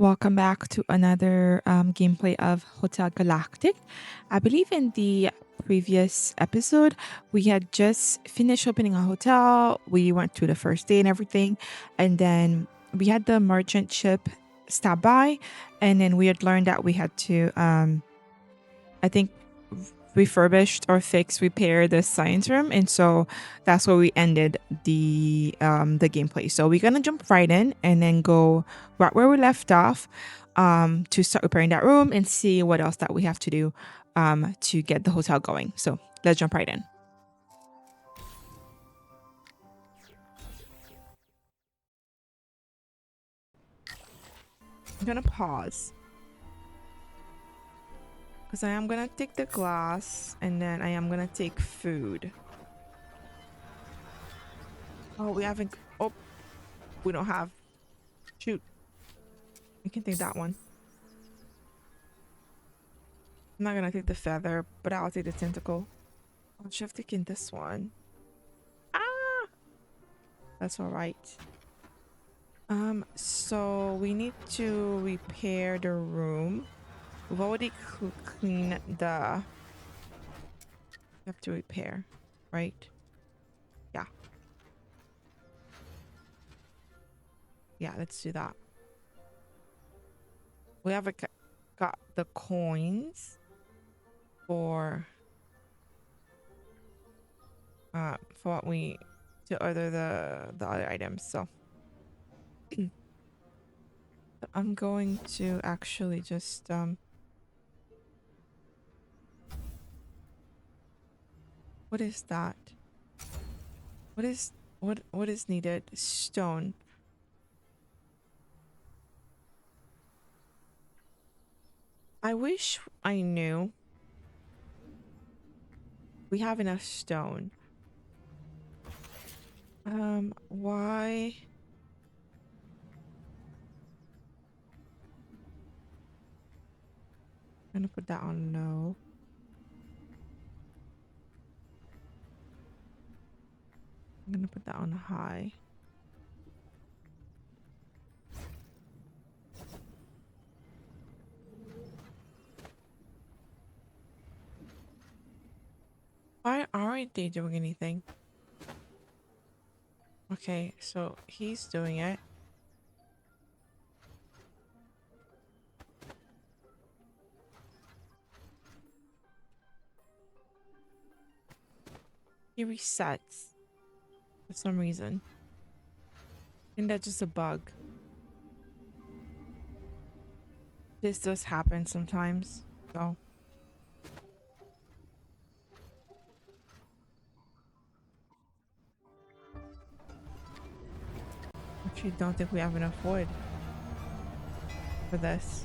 Welcome back to another gameplay of Hotel Galactic. I believe in the previous episode, we had just finished opening a hotel. We went to the first day and everything. And then we had the merchant ship stop by. And then we had learned that we had to, I think, refurbished or fix, repair the science room, and so that's where we ended the gameplay. So we're gonna jump right in and then go right where we left off, to start repairing that room and see what else that we have to do to get the hotel going. So let's jump right in. I'm gonna pause because I am gonna take the glass and then I am gonna take food. Oh, we haven't. Oh, we don't have. Shoot, we can take that one. I'm not gonna take the feather, but I'll take the tentacle. I should have taken this one. Ah, that's all right. So we need to repair the room. We've already cleaned the. We have to repair, right? Yeah, yeah. Let's do that. We haven't got the coins for what we to order the other items. So I'm going to actually just what is that? What is what is needed? Stone. I wish I knew. We have enough stone. Why? I'm gonna put that on low. I'm gonna put that on high. Why aren't they doing anything? Okay, so he's doing it. He resets for some reason. I think that's just a bug. This does happen sometimes, so. Actually, don't think we have enough wood for this.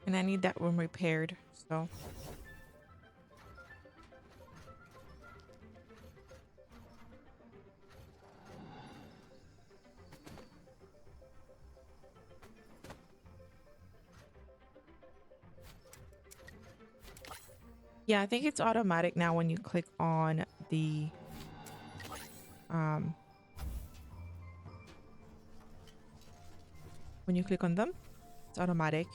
And I need that room repaired, so. Yeah, I think it's automatic now when you click on the um when you click on them, it's automatic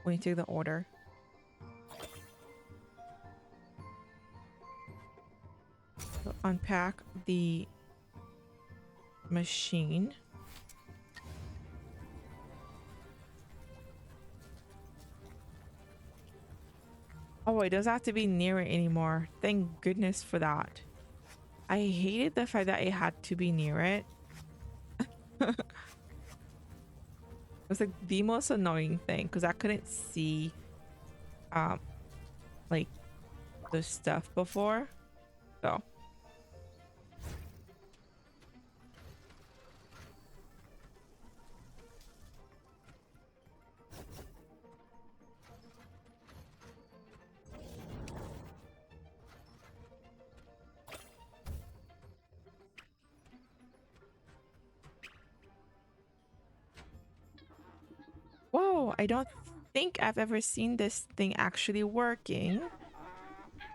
when you take the order. So unpack the machine. Oh, it doesn't have to be near it anymore. Thank goodness for that. I hated the fact that it had to be near it. It was like the most annoying thing because I couldn't see um like the stuff before. So Whoa, I don't think I've ever seen this thing actually working.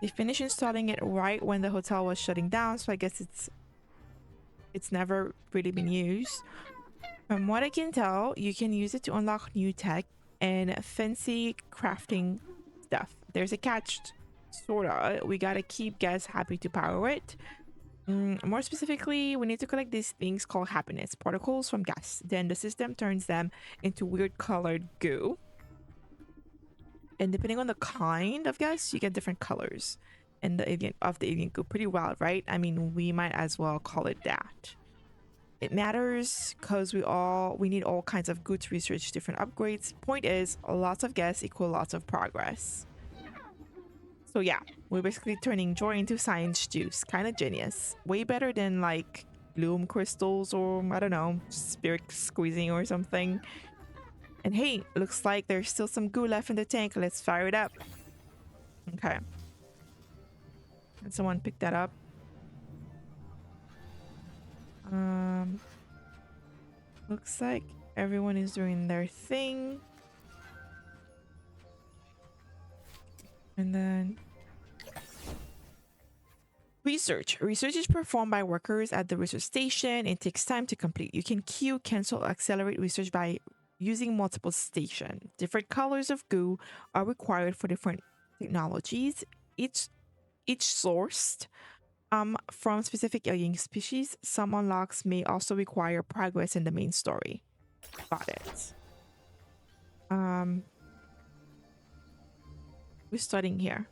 They finished installing it right when the hotel was shutting down, so I guess it's never really been used. From what I can tell, you can use it to unlock new tech and fancy crafting stuff. There's a catch, sorta. We gotta keep guests happy to power it. More specifically, we need to collect these things called happiness particles from guests. Then the system turns them into weird colored goo. And depending on the kind of gas, you get different colors in the alien goo. Pretty wild, right? I mean, we might as well call it that. It matters because we need all kinds of goo to research different upgrades. Point is, lots of gas equal lots of progress. So yeah, we're basically turning joy into science juice. Kind of genius. Way better than like bloom crystals or I don't know, spirit squeezing or something. And hey, looks like there's still some goo left in the tank. Let's fire it up. Okay. Can someone pick that up? Um, looks like everyone is doing their thing. And then research. Research is performed by workers at the research station. It takes time to complete. You can queue, cancel, or accelerate research by using multiple stations. Different colors of goo are required for different technologies. Each sourced from specific alien species. Some unlocks may also require progress in the main story. Got it. Um, we're starting here.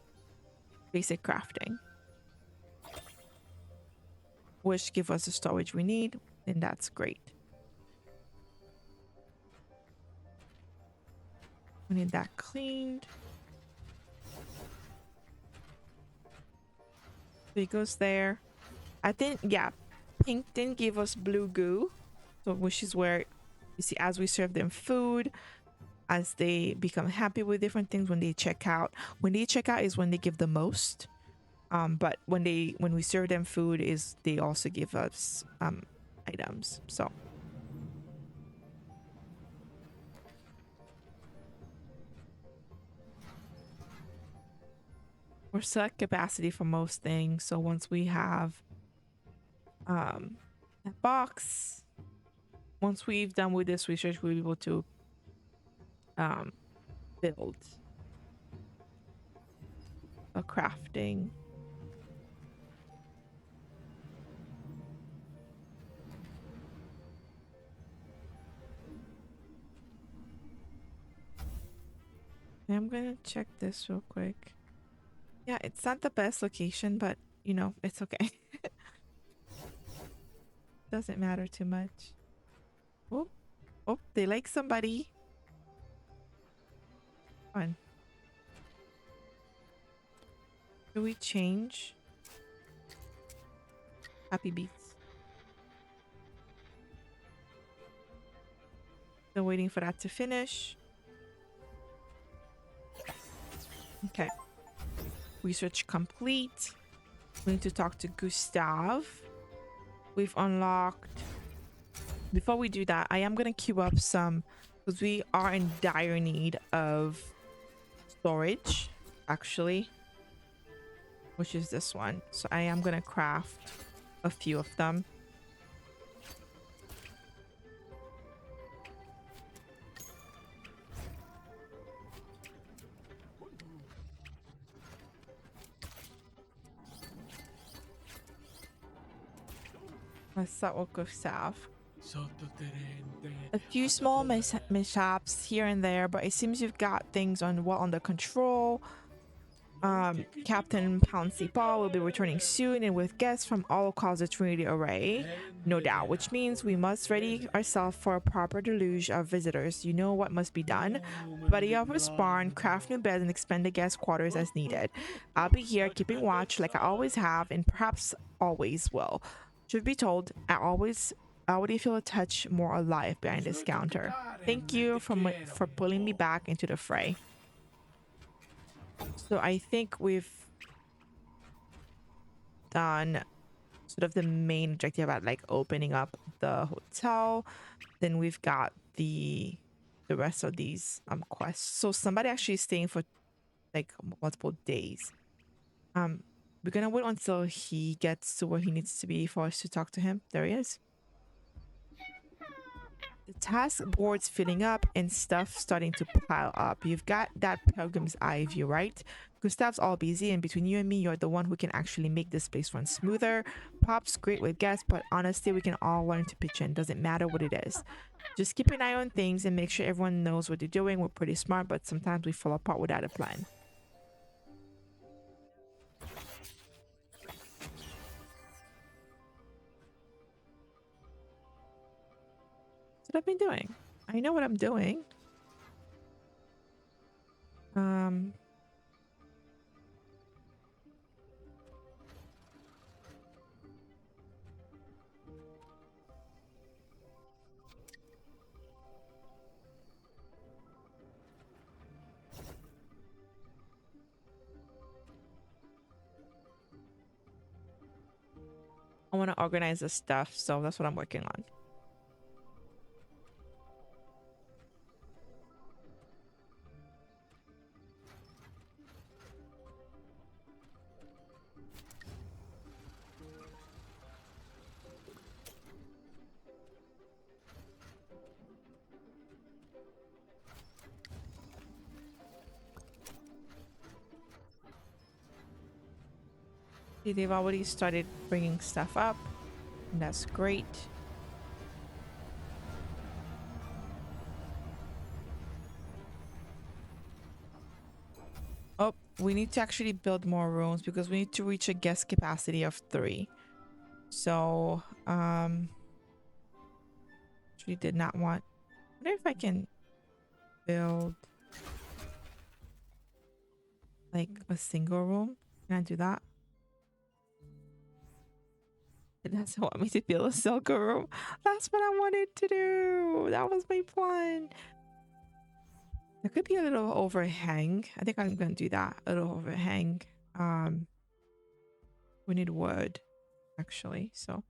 Basic crafting, which give us the storage we need, and that's great. We need that cleaned. So it goes there. I think, yeah, pink didn't give us blue goo, so which is where you see as we serve them food, as they become happy with different things when they check out. When they check out is when they give the most. But when we serve them food is they also give us items. So we're still at capacity for most things. So once we have that box, once we've done with this research, we'll be able to um build a crafting. I'm gonna check this real quick. Yeah, it's not the best location, but you know, it's okay. Doesn't matter too much. Oh, oh, they like somebody. Fun. Do we change? Happy beats. Still waiting for that to finish. Okay. Research complete. We need to talk to Gustav. We've unlocked. Before we do that, I am going to queue up some because we are in dire need of storage, actually, which is this one. So I am going to craft a few of them. Let's start with Gustav. A few small mishaps here and there, but it seems you've got things on well under control. Captain Pouncy Paw will be returning soon and with guests from all across the Trinity Array, no doubt, which means we must ready ourselves for a proper deluge of visitors. You know what must be done. Buddy up with barn, craft new beds, and expand the guest quarters as needed. I'll be here keeping watch like I always have and perhaps always will. Should be told, I already feel a touch more alive behind this counter. Thank you for pulling me back into the fray. So I think we've done sort of the main objective at like opening up the hotel. Then we've got the the rest of these quests. So somebody actually is staying for like multiple days. Um, we're gonna wait until he gets to where he needs to be for us to talk to him. There he is. The task board's filling up and stuff starting to pile up. You've got that pilgrim's eye view, right? Gustav's all busy, and between you and me, you're the one who can actually make this place run smoother. Pop's great with guests, but honestly, we can all learn to pitch in. Doesn't matter what it is. Just keep an eye on things and make sure everyone knows what they're doing. We're pretty smart, but sometimes we fall apart without a plan. That's what I've been doing. I know what I'm doing. Um, I want to organize the stuff, so that's what I'm working on. See, they've already started bringing stuff up, and that's great. Oh, we need to actually build more rooms because we need to reach a guest capacity of 3. So, actually did not want. I wonder if I can build like a single room. Can I do that? It doesn't want me to build a single room. That's what I wanted to do. That was my plan. There could be a little overhang. I think I'm gonna do that. A little overhang. We need wood, actually. So.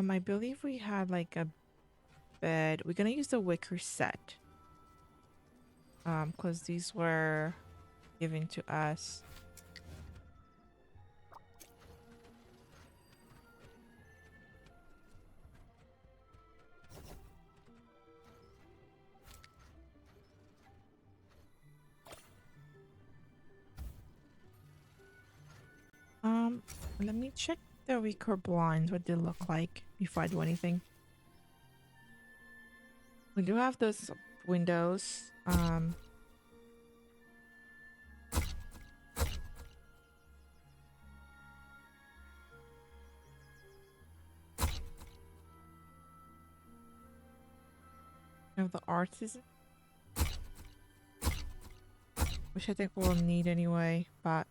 I believe we had like a bed. We're gonna use the wicker set. Because these were given to us. Let me check the wicker blinds, what they look like before I do anything. We do have those windows. Of the artisan, which I think we'll need anyway, but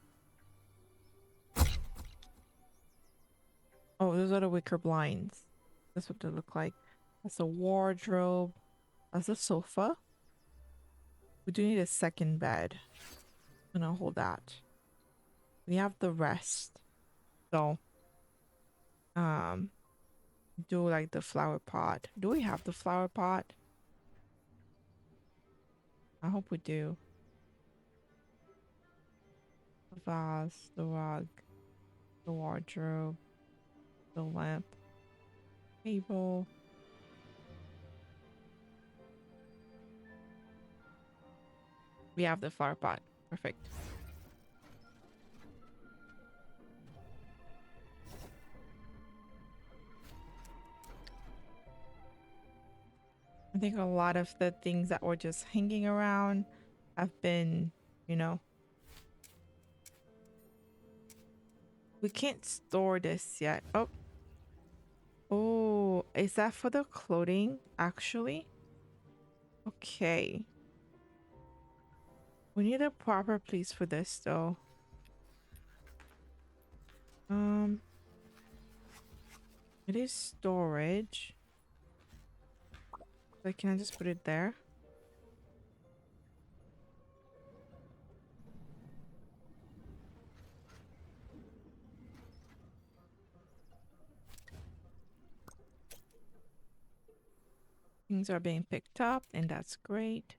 oh, those are the wicker blinds. That's what they look like. That's a wardrobe. That's a sofa. We do need a second bed. I'm gonna hold that. We have the rest. So do like the flower pot. Do we have the flower pot? I hope we do. The vase, the rug, the wardrobe, the lamp, table. We have the flower pot. Perfect. I think a lot of the things that were just hanging around have been, you know, we can't store this yet. Oh, Oh, is that for the clothing actually? Okay. We need a proper place for this though. Um, it is storage. Like, can I just put it there? Things are being picked up, and that's great.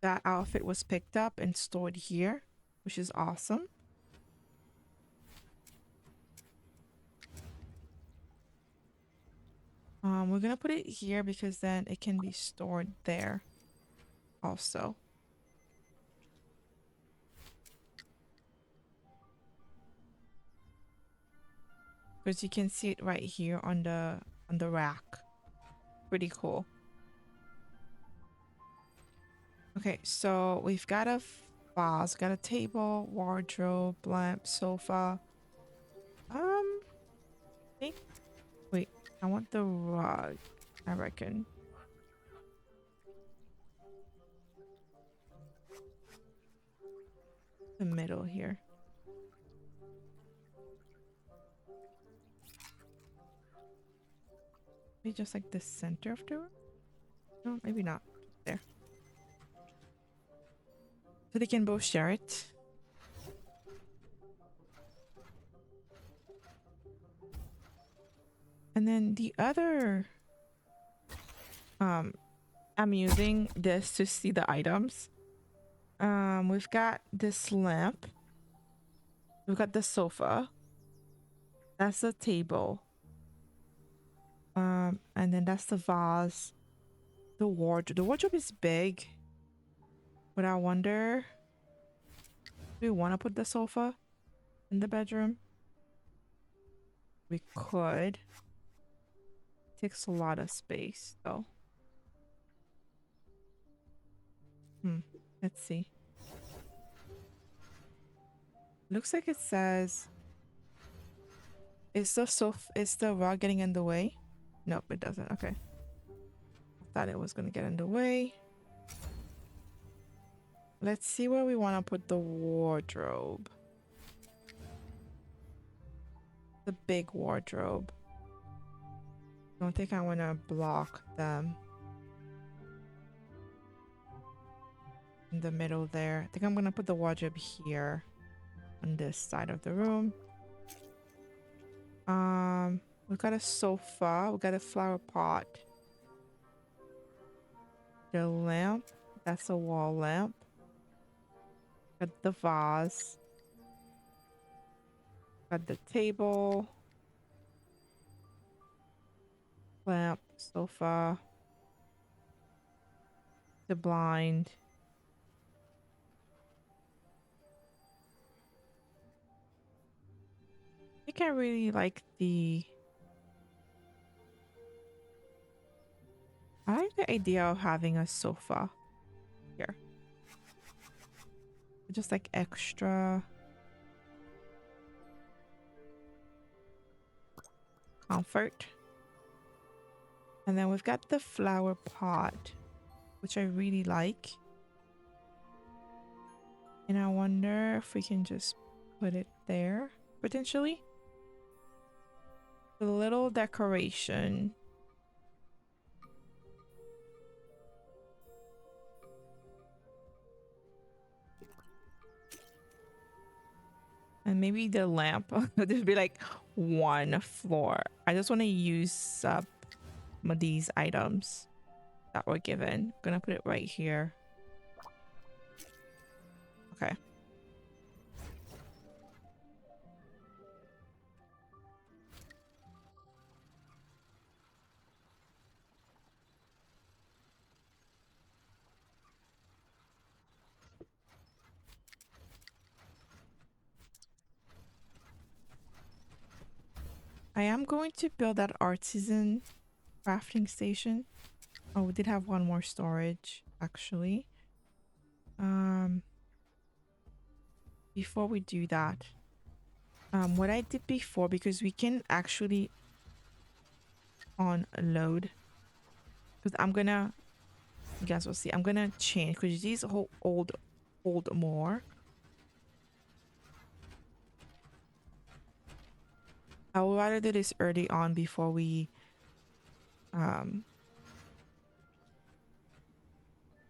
That outfit was picked up and stored here, which is awesome. We're gonna put it here because then it can be stored there also. Because you can see it right here on the rack. Pretty cool. Okay, so we've got a vase, got a table, wardrobe, lamp, sofa. Think, wait, I want the rug, I reckon. The middle here. Maybe just like the center of the room? No, maybe not. There. So they can both share it. And then the other, um, I'm using this to see the items. We've got this lamp. We've got the sofa. That's the table. And then that's the vase. The wardrobe. The wardrobe is big. But I wonder, do we want to put the sofa in the bedroom? We could. Takes a lot of space though. Let's see. Looks like it says, is the rug getting in the way? Nope, it doesn't. Okay. I thought it was gonna get in the way. Let's see where we want to put the wardrobe. The big wardrobe. Don't think I want to block them. In the middle there. I think I'm gonna put the wardrobe here on this side of the room. We've got a sofa, we've got a flower pot. The lamp, that's a wall lamp. Got the vase. Got the table. Lamp, sofa. The blind. I think I really like I like the idea of having a sofa here. Just like extra comfort. And then we've got the flower pot, which I really like. And I wonder if we can just put it there, potentially. A little decoration. And maybe the lamp. There'd be like one floor. I just want to use up these items that were given. Gonna put it right here. Okay. I am going to build that artisan crafting station. Oh, we did have one more storage, actually. before we do that, what I did before, because we can actually unload, because I'm gonna, you guys will see, I'm gonna change because these whole hold more. I would rather do this early on before um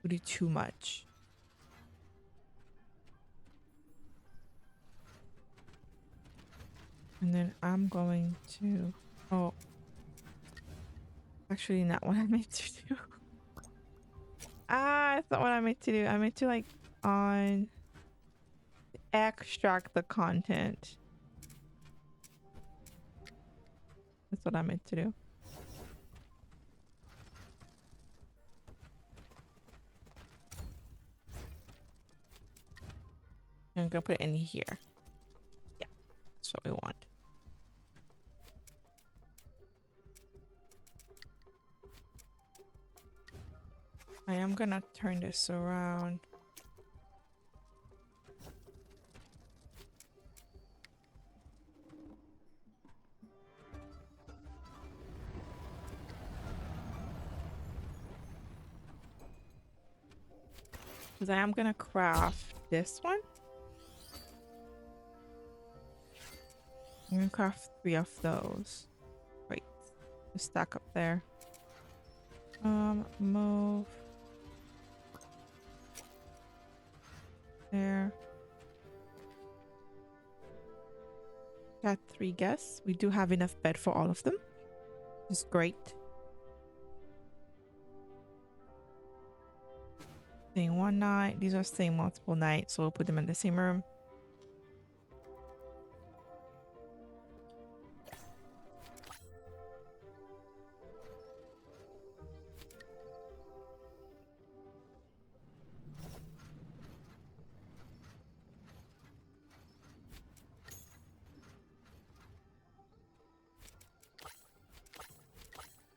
we do too much. And then I'm going to, oh, actually not what I meant to do. Ah, that's not what I meant to do. I meant to like on extract the content. That's what I meant to do. I'm gonna put it in here. Yeah, that's what we want. I am gonna turn this around. Because I am gonna craft this one. I'm gonna craft 3 of those. Wait, just stack up there. Move there. Got 3 guests. We do have enough bed for all of them. Which is great. Staying one night. These are staying multiple nights, so we'll put them in the same room.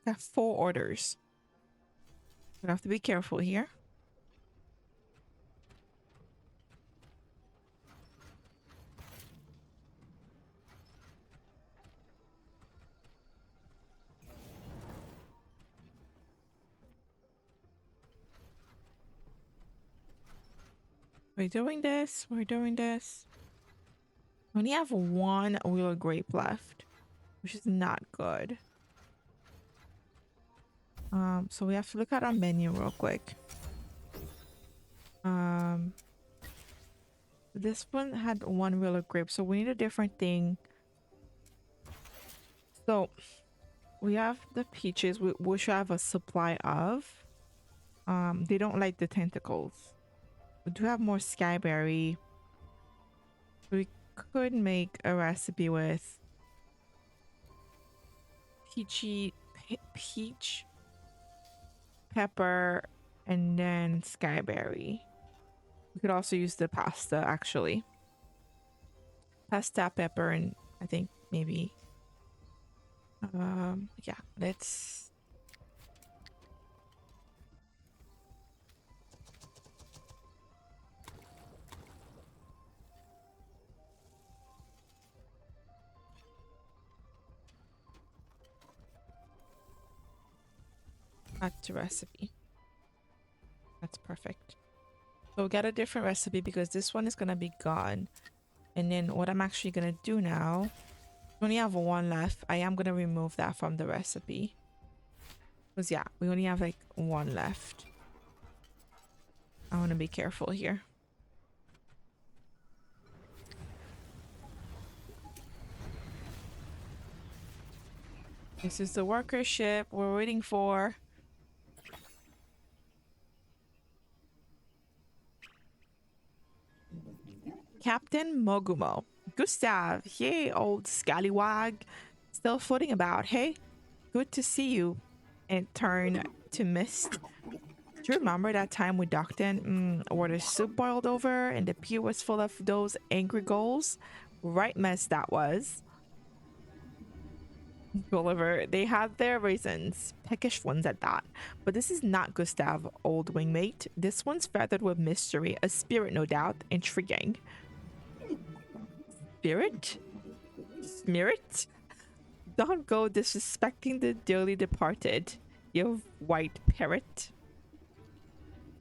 Got 4 orders. We have to be careful here. We're doing this. We're doing this. We only have 1 wheel of grape left, which is not good. So we have to look at our menu real quick. This one had 1 wheel of grape, so we need a different thing. So we have the peaches, we should have a supply of. They don't like the tentacles. We do have more skyberry. We could make a recipe with peach, pepper, and then skyberry. We could also use the pasta, actually. Pasta, pepper, and I think maybe yeah, let's add to recipe. That's perfect. So we'll get a different recipe because this one is gonna be gone. And then what I'm actually gonna do now, we only have 1 left. I am gonna remove that from the recipe. Because yeah, we only have like 1 left. I wanna be careful here. This is the worker ship we're waiting for. Captain Mogumo. Gustav, hey, old scallywag. Still floating about, hey? Good to see you. And turn to mist. Do you remember that time we docked in where the soup boiled over and the pier was full of those angry gulls? Right mess that was. Gulliver, they had their reasons. Peckish ones at that. But this is not Gustav, old wingmate. This one's feathered with mystery, a spirit no doubt, intriguing. Spirit? Spirit? Don't go disrespecting the dearly departed, you white parrot.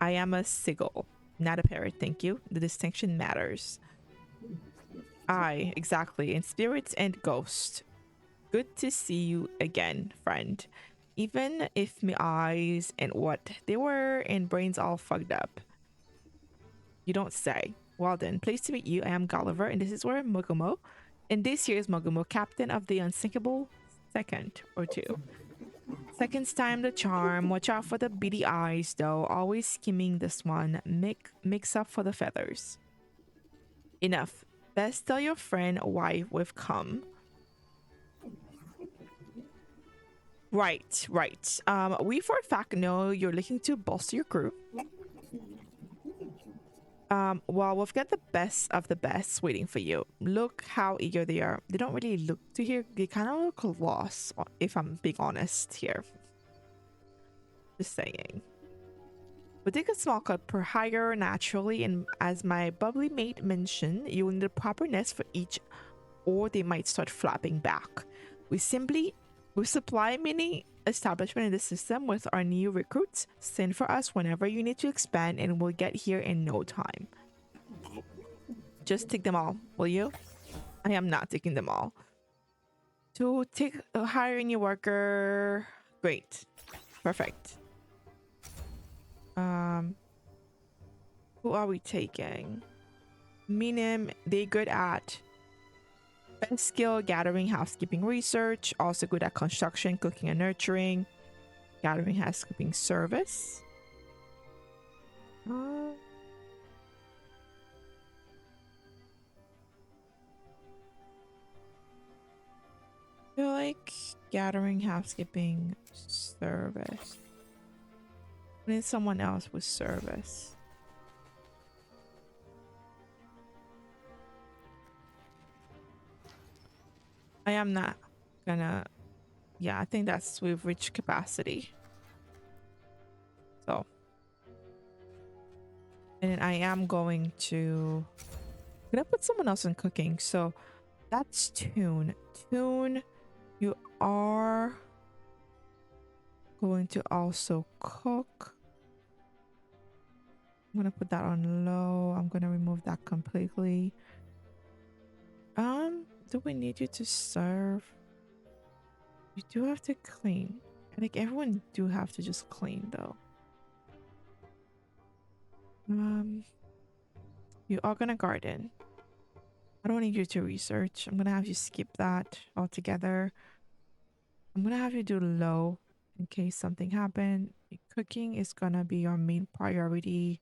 I am a seagull, not a parrot, thank you. The distinction matters. Aye, exactly. In spirits and ghosts. Good to see you again, friend. Even if my eyes and what they were and brains all fucked up. You don't say. Well then, pleased to meet you. I am Gulliver, and this is where Mogumo. And this here is Mogumo, captain of the unsinkable second or two. Second's time the charm. Watch out for the beady eyes, though. Always skimming this one. Mix up for the feathers. Enough. Best tell your friend why we've come. Right, right. We for a fact know you're looking to bolster your crew. Well, we've got the best of the best waiting for you. Look how eager they are. They don't really look to here. They kind of look lost, if I'm being honest here. Just saying. We take a small cut per hire naturally, and as my bubbly mate mentioned, you will need a proper nest for each, or they might start flapping back. We supply many establishment in the system with our new recruits. Send for us whenever you need to expand, and we'll get here in no time. Just take them all, will you? I am not taking them all. To hire a new worker. Great. Perfect. Who are we taking? Minim, they good at best skill, gathering, housekeeping, research. Also good at construction, cooking, and nurturing. Gathering, housekeeping, service. I feel like gathering, housekeeping, service. I need someone else with service. I am not gonna. Yeah, I think we've reached capacity. So, and then I am going to. I'm gonna put someone else in cooking. So that's Tune. Tune, you are going to also cook. I'm gonna put that on low. I'm gonna remove that completely. Do we need you to serve? You do have to clean. I think everyone do have to just clean though. You are gonna garden. I don't need you to research. I'm gonna have you skip that altogether. I'm gonna have you do low in case something happened. Cooking is gonna be your main priority.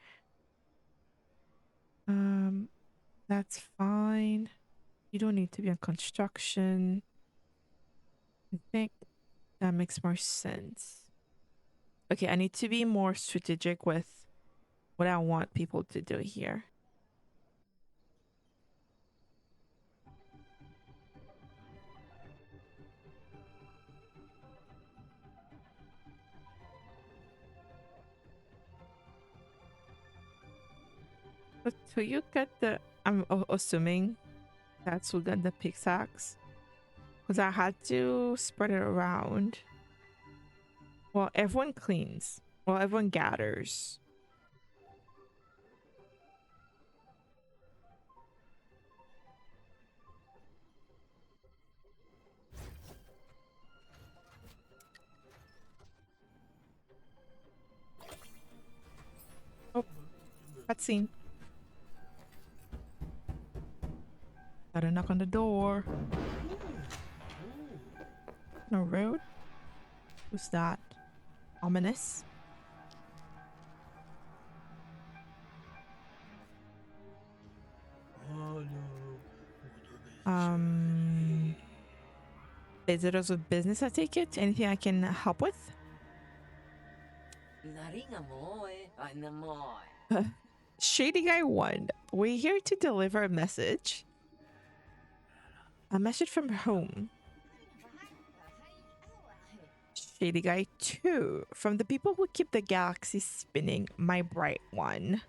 That's fine. You don't need to be on construction. I think that makes more sense. Okay, I need to be more strategic with what I want people to do here. But so you get the, I'm assuming that's who got the pickaxe. Because I had to spread it around. Well, everyone cleans. Well, everyone gathers. Oh, cutscene. Gotta knock on the door. No road. Who's that? Ominous. Visitors with business, I take it. Anything I can help with? Shady Guy 1. We're here to deliver a message. A message from whom? Shady Guy 2. From the people who keep the galaxy spinning, my bright one.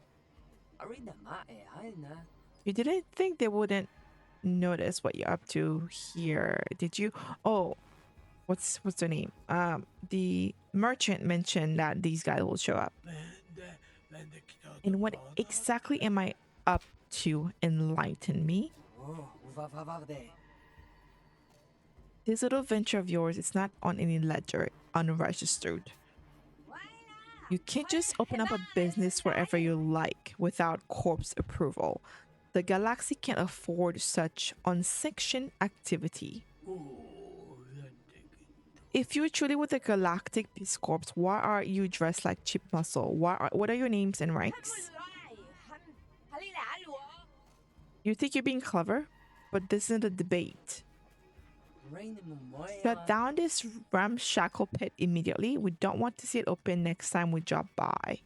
You didn't think they wouldn't notice what you're up to here. Did you? Oh, what's their name? The merchant mentioned that these guys will show up. And what exactly am I up to? Enlighten me. This little venture of yours is not on any ledger, unregistered. You can't just open up a business wherever you like without corp's approval. The galaxy can't afford such unsanctioned activity. If you're truly with the Galactic Peace Corps, why are you dressed like cheap muscle? What are your names and ranks? You think you're being clever, but this isn't a debate. Shut down this ramshackle pit immediately. We don't want to see it open next time we drop by.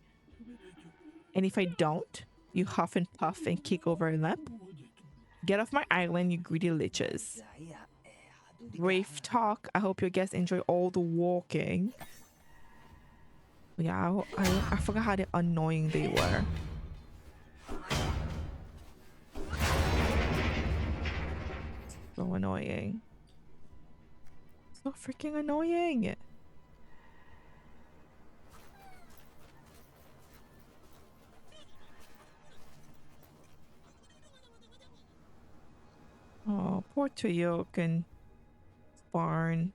And if I don't, you huff and puff and kick over a limp. Get off my island, you greedy liches. Brave talk. I hope your guests enjoy all the walking. Yeah, I forgot how annoying they were. So annoying. So freaking annoying. Oh, poor Toyok and Barn.